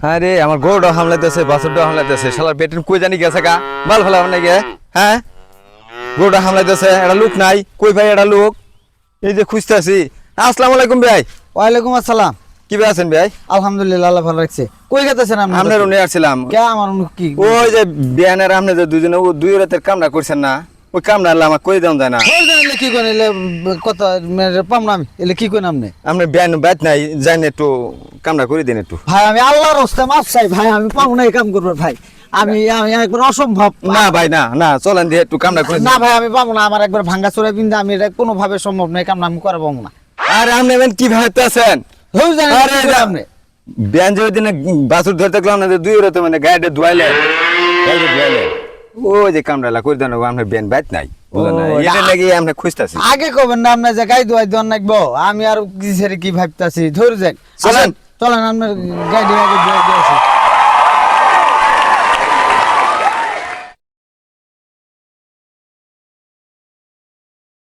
আরে আমার গরুটা হামলাইতেছে, বাছুরটা হামলাইতেছে, শালার পেটের কই জানি গেছে গা, বাল ফেলা মানে গে, হ্যাঁ গরুটা হামলাইতেছে, এটা লোক নাই, কই ভাই এটা লোক, এই যে খুঁজতেছি। আসসালামু আলাইকুম ভাই। ওয়ালাইকুম আসসালাম। কি ভাই আছেন ভাই? আলহামদুলিল্লাহ, আল্লাহ ভালো রাখছে। কই গেতেছেন আপনি? আপনার উনি আসছিলাম, কে আমার কি? ওই যে বিয়ানের আপনি যে দুজনে দুই রাতের কামটা করছেন না, ওই কামটা আল্লাহ আমার কই দেন যায় না। ওই জানেন কি কোন এলে কত পাম না আমি এলে কি কোন আপনি? আপনি বিয়ান বাইত নাই যাইন একটু কামটা করে দিন একটু। ভাই আমি আল্লাহর রাস্তে মাফ চাই ভাই, আমি পাবো না এই কাম করবার ভাই। আমি আমি একবার অসম্ভব। না ভাই না না, চলেন দিয়ে একটু কামটা করে দিন। না ভাই আমি পাবো না, আমার একবার ভাঙ্গা চোরা বিন্দা, আমি এটা কোনোভাবে সম্ভব না, এই কামটা আমি করে পাবো না। আরে আপনি এমন কি ভাবতে আছেন? ওই জানেন আরে কি কোন আপনি? বিয়ান যে দিনে বাছুর ধরতে গেলাম না, দুই রাতে মানে গাড়িটা ধুয়াইলে, গাড়িটা ধুয়াইলে ওই যে কামটা করে দেন, আপনার বিয়ান বাইত নাই, বুঝলেন না? ও, এটা লাগি আমরা খুঁজতেছি। আগে কবেন না আপনার যে গাই দোয়াই দোয়ান নাকবো, আমি আর কি সেরে কি ভাবতাছি। ধরে যাক চলেন। চলেন আপনার গাড়ি আগে